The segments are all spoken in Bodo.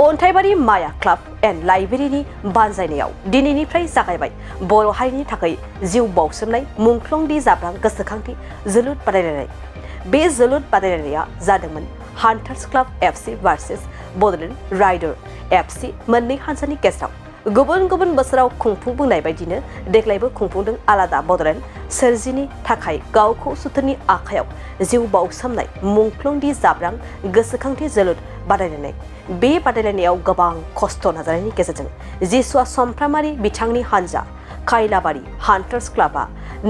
अन्थाइबारि माया क्लाब एन्ड लाइब्रेरिनि बानजायनायाव दिनैनिफ्राय जागायबाय बर' हारिनि थाखाय जिउ बाउसोमनाय मुंख्लंदि जाब्रां गोसोखांथि जोलुर बादायलायनाय। बे जोलुर बादायलायनाया जादोंमोन hunters club FC versus Bodoland rider FC मोननै हानजानि गेजेराव। गुबुन गुबुन बोसोराव खुंफुंबोनाय बायदिनो देग्लायबो खुंफुंदों आलादा बड'लेण्ड सोरजिनि थाखाय गावखौ सुथुरनि आखायाव जिउ बाउसोमनाय मुंख्लंदि जाब्रां गोसोखांथि जोलुर बादायलायनाय। बे बादायलायनायाव गोबां खस्थ' नाजानायनि गेजेरजों जिसुआ समफ्रामारि बिथांनि हानजा खायलाबारि हान्टार्स क्लाबा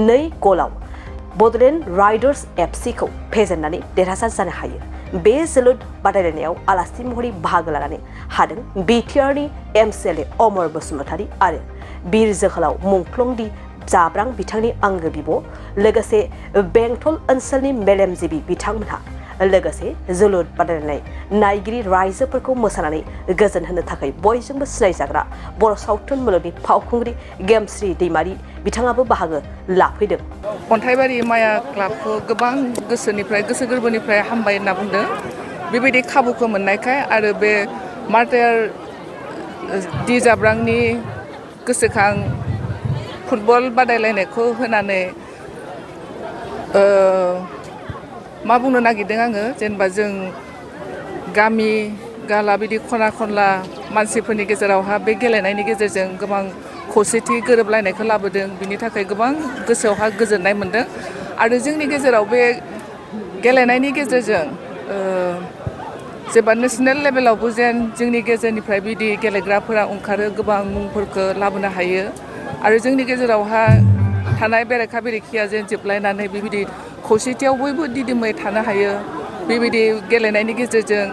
2 गलाव बड'लेण्ड राइडर्स एफसीखौ फेजेननानै देरहासार जानो हायो। बे जोलुर बादायलायनायाव आलासि महरै बाहागो लानानै हादों बिटिआरनि एमसिएलए अमर बसुमतारी आरो बिर जोहोलाव मुंख्लंदि जाब्रां बिथांनि आंगो बिब' लोगोसे बेंटल ओनसोलनि मेलेमजिबि बिथांमोनहा लोगोसे जोलुर बादायलायनाय नायगिरि रायजोफोरखौ मोसानानै गोजोन होनो थाखाय बयजोंबो सिनायजाग्रा बर' सावथुन मुलुगनि फावखुंग्रि गेमस्रि दैमारि बिथाङाबो बाहागो लाफैदों। अन्थाइबारि माया क्लाबखौ गोबां गोसो गोरबोनिफ्राय हामबाय होनना बुंदों। बेबायदि खाबुखौ मोननायखाय आरो बे मार्टायार दि जाब्रांनि गोसोखां फुटबल बादायलायनायखौ होनानै मा बुंनो नागिरदों आङो, जेनेबा जों गामि गाला बिदि खना खनला मानसिफोरनि गेजेरावहा बे गेलेनायनि गेजेरजों गोबां खौसेथि गोरोबलायनायखौ लाबोदों। बिनि थाखाय गोबां गोसोआवहा गोजोननाय मोनदों आरो जोंनि गेजेराव बे गेलेनायनि गेजेरजों जेनेबा नेसनेल लेभेलावबो जेन जोंनि गेजेरनिफ्राय बिदि गेलेग्राफोरा ओंखारो, गोबां मुंफोरखौ लाबोनो हायो आरो जोंनि गेजेरावहा थानाय बेरेखा बेरेखिया जेन जोबलायनानै बेबायदि खौसेथियाव बयबो दिदोमै थानो हायो। बेबायदि गेलेनायनि गेजेरजों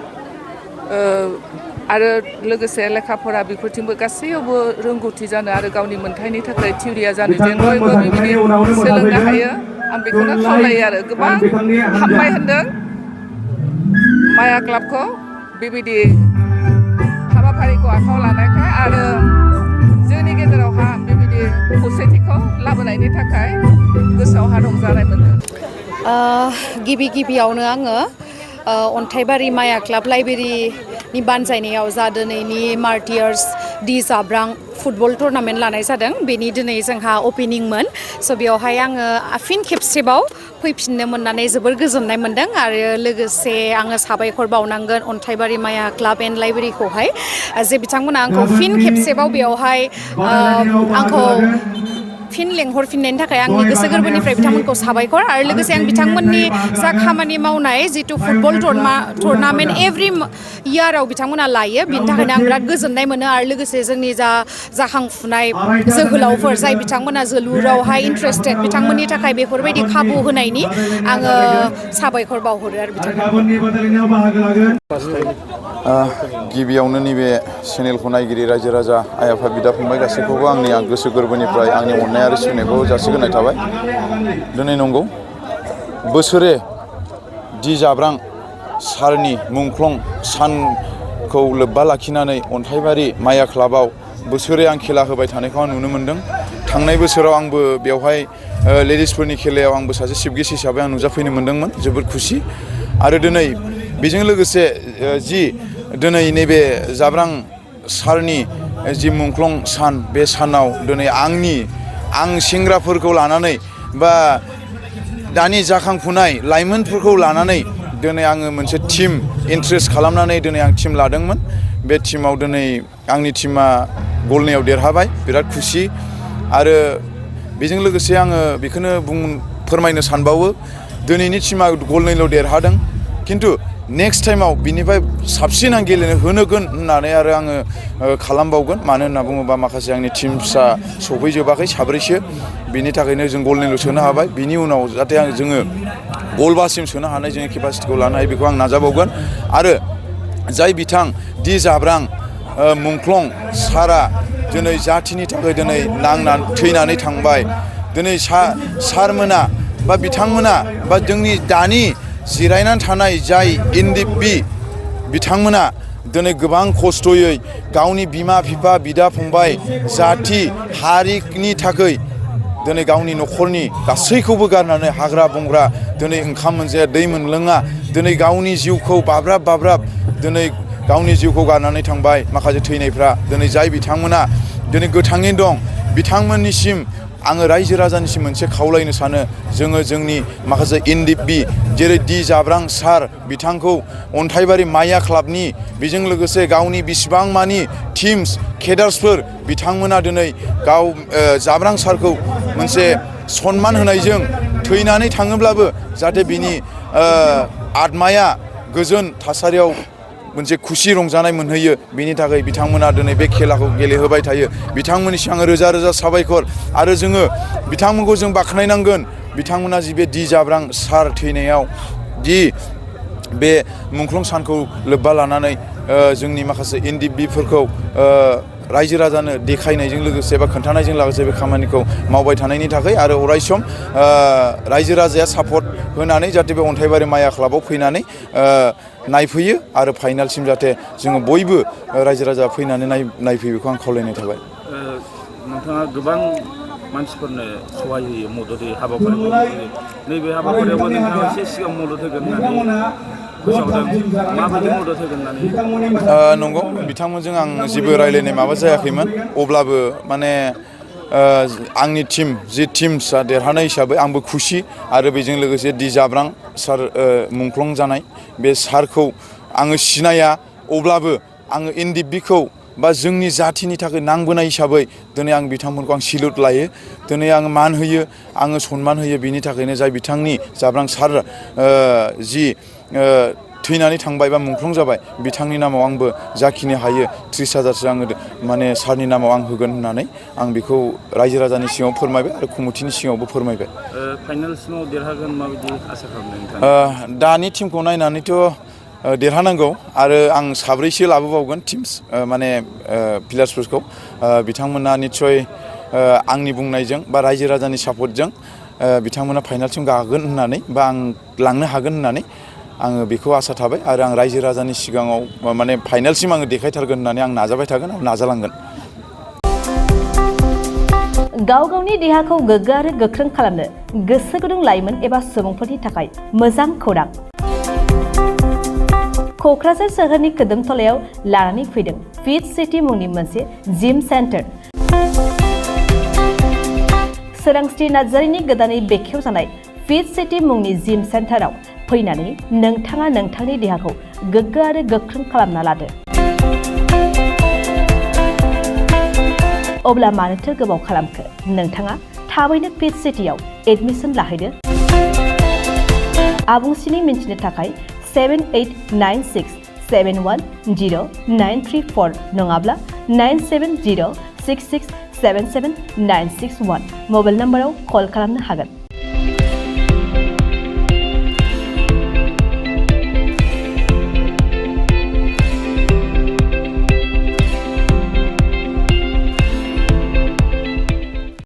आरो लोगोसे लेखाफोरा बेफोरथिंबो गासैयावबो रोंगौथि जानो आरो गावनि मोनथायनि थाखाय थिउरिया जानो जेन बयबो बेबायदि सोलोंनो हायो। आं बेखौनो खावलायो आरो गोबां हामबाय होनदों माया क्लाबखौ बेबायदि हाबाफारिखौ आखायाव लानायखाय आरो जोंनि गेजेरावहा बेबायदि खौसेथिखौ लाबोनायनि थाखाय गोसोआवहा रंजानाय मोनदों। गिबियावनो आङो अन्थाइबारि माया क्लाब लाइब्रेरिनि बानजायनायाव जा दिनैनि मार्टियार्स दि जाब्रां फुटबल टुर्नामेन्ट लानाय जादों बेनि दिनै जोंहा अपेनिंमोन। स' बेयावहाय आङो फिन खेबसेबाव फैफिननो मोननानै जोबोर गोजोननाय मोनदों आरो लोगोसे आङो साबायखर बावनांगोन अन्थाइबारि माया क्लाब एन्ड लाइब्रेरिखौहाय जे बिथांमोना आंखौ फिन खेबसेबाव बेयावहाय आंखौ फिन लेंहरफिननायनि थाखाय आंनि गोसो गोरबोनिफ्राय बिथांमोनखौ साबायखर आरो लोगोसे आं बिथांमोननि जा खामानि मावनाय जिथु फुटबल टुर्नामेन्ट एभ्रि इयाराव बिथांमोना लायो, बिनि थाखायनो आं बिराद गोजोननाय मोनो आरो लोगोसे जोंनि जा जाखांफुनाय जोहोलावफोर जाय बिथांमोना जोलुरावहाय इन्ट्रेस्टेड बिथांमोननि थाखाय बेफोरबायदि खाबु होनायनि आङो साबायखर बावहरो आरो बिथांमोनखौ। गिबियावनो नैबे चेनेलखौ नायगिरि रायजो राजा आइ आफा बिदा फंबाय गासैखौबो आंनि गोसो गोरबोनिफ्राय आंनि अननाय आरो सिबिनायखौ जासिग्रोनाय थाबाय। दिनै नंगौ बोसोरे दि जाब्रां सारनि मुंख्लं सानखौ लोब्बा लाखिनानै अन्थाइबारि माया क्लाबाव बोसोरे आं खेला होबाय थानायखौ आं नुनो मोनदों। थांनाय बोसोराव आंबो बेवहाय लेडिसफोरनि खेलायाव आंबो सासे चिफ गेस्ट हिसाबै आं नुजाफैनो मोनदोंमोन, जोबोद खुसि। आरो दिनै बेजों लोगोसे जि दिनै नैबे जाब्रां सारनि जि मुंख्लं सान, बे सानाव दिनै आं सेंग्राफोरखौ लानानै बा दानि जाखांफुनाय लाइमोनफोरखौ लानानै दिनै आङो मोनसे टिम इन्ट्रेस्ट खालामनानै दिनै आं टिम लादोंमोन। बे टिमाव दिनै आंनि टिमा गलनैयाव देरहाबाय, बिराद खुसि। आरो बेजों लोगोसे आङो बेखौनो फोरमायनो सानबावो, दिनैनि टिमा गलनैल' देरहादों, खिन्थु नेक्स्ट टाइमाव बिनिफ्राय साबसिन आं गेलेनो होनोगोन होननानै आरो आङो खालामबावगोन। मानो होनना बुङोबा माखासे आंनि टिमफ्रा सफैजोबाखै, साब्रैसो, बिनि थाखायनो जों गलनैल' सोनो हाबाय। बिनि उनाव जाहाथे जोङो गलबासिम सोनो हानाय जोङो केपासिटिखौ लानो हायो बेखौ आं नाजाबावगोन। आरो जाय बिथां दि जाब्रां मुंख्लं सारा दिनै जाथिनि थाखाय दिनै थैनानै थांबाय, दिनै सारमोना बा बिथांमोना बा जोंनि दानि जिरायनानै थानाय जाय एनडिपि बिथांमोना दिनै गोबां खस्थ'यै गावनि बिमा बिफा बिदा फंबाय जाथि हारिनि थाखाय दिनै गावनि न'खरनि गासैखौबो गारनानै हाग्रा बंग्रा दिनै ओंखाम मोनजाया दै मोनलोङा दिनै गावनि जिउखौ बाब्राब दिनै गावनि जिउखौ गारनानै थांबाय माखासे थैनायफ्रा दिनै जाय बिथांमोना दिनै गोथाङैनो दं बिथांमोननिसिम आङो रायजो राजानिसिम मोनसे खावलायनो सानो जोङो जोंनि माखासे एनडिपि जेरै डि जाब्रां सार बिथांखौ अन्थाइबारि माया क्लाबनि बेजों लोगोसे गावनि बिसिबां मानि टिम्स केडार्सफोर बिथांमोना दिनै गाव जाब्रां सारखौ मोनसे सनमान होनायजों थैनानै थाङोब्लाबो जाहाथे बिनि आत्माया गोजोन थासारियाव मोनसे खुसि रंजानाय मोनहैयो बिनि थाखाय बिथांमोना दिनै बे खेलाखौ गेलेहोबाय थायो बिथांमोननिसिम आङो रोजा रोजा साबायखर आरो जोङो बिथांमोनखौ जों बाख्नायनांगोन बिथांमोना जि बे डि जाब्रां सार थैनायाव दि बे मुंख्लं सानखौ लोब्बा लानानै जोंनि माखासे एनडिपिफोरखौ रायजो राजानो देखायनायजों लोगोसे बा खोन्थानायजों लोगोसे बे खामानिखौ मावबाय थानायनि थाखाय आरो अरायसम रायजो राजाया सापर्ट होनानै जाहाथे बे अन्थाइबारि माया क्लाबाव फैनानै नायफैयो आरो फाइनालसिम जाहाथे जोङो बयबो रायजो राजा फैनानै नायफैयो बेखौ आं खावलायनाय थाबाय नोंथाङा गोबां मानसिफोरनो सहाय होयो मदद होयो हाबाफारिखौ नैबे हाबाफारियावबो नोंथाङा एसे सिगां मदद होगोन होननानै माबायदि मदद होगोन होननानै नंगौ बिथांमोनजों आं जेबो रायलायनाय माबा जायाखैमोन अब्लाबो माने आंनि जि टिमसा देरहानाय हिसाबै आंबो खुसि आरो बेजों लोगोसे डि जाब्रां सार मुंख्लं जानाय बे सारखौ आङो सिनाया अब्लाबो आङो एनडिपिखौ बा जोंनि जाथिनि थाखाय नांबोनाय हिसाबै दिनै आं बिथांमोनखौ आं सिलुट लायो दिनै आङो मान होयो आङो सनमान होयो बिनि थाखायनो जाय बिथांनि जाब्रां सार जि थैनानै थांबाय बा मुंख्लं जाबाय बिथांनि नामाव आंबो जाखिनि हायो 30,000सो आङो माने सारनि नामाव आं होगोन होननानै आं बेखौ रायजो राजानि सिगाङाव फोरमायबाय आरो कमिटिनि सिगाङावबो फोरमायबाय फाइनालसिमाव देरहागोन माबायदि आसा खालामदों दानि टिमखौ नायनानैथ' देरहानांगौ आरो आं साब्रैसो लाबोबावगोन टिम्स माने प्लेयार्सफोरखौ बिथांमोना निस्सय आंनि बुंनायजों बा रायजो राजानि सापर्टजों बिथांमोना फाइनालसिम गागोन होननानै बा आं लांनो हागोन होननानै आङो बेखौ आसा थाबाय आरो आं रायजो राजानि सिगाङाव माने फाइनालसिम आङो देखायथारगोन होननानै आं नाजाबाय थागोन आरो नाजालांगोन गाव गावनि देहाखौ गोग्गो आरो गोख्रों खालामनो गोसो गुदुं लाइमोन एबा सुबुंफोरनि थाखाय मोजां खौरां क'क्राझार सोहोरनि खोदोमथलायाव लानानै फैदों फिट सिटी मुंनि मोनसे जिम सेन्टार सोरांस्रि नार्जारिनि गोदानै बेखेवजानाय फिट सिटी मुंनि जिम सेन्टाराव फैनानै नोंथाङा नोंथांनि देहाखौ गोग्गो आरो गोख्रों खालामना लादो अब्ला मानोथो गोबाव खालामखो नोंथाङा थाबैनो फिट सिटीआव एडमिसन लाहैदो आबुंसिनै मिन्थिनो थाखाय 7896710934 नङाब्ला 9706677961 मबाइल नम्बराव कल खालामनो हागोन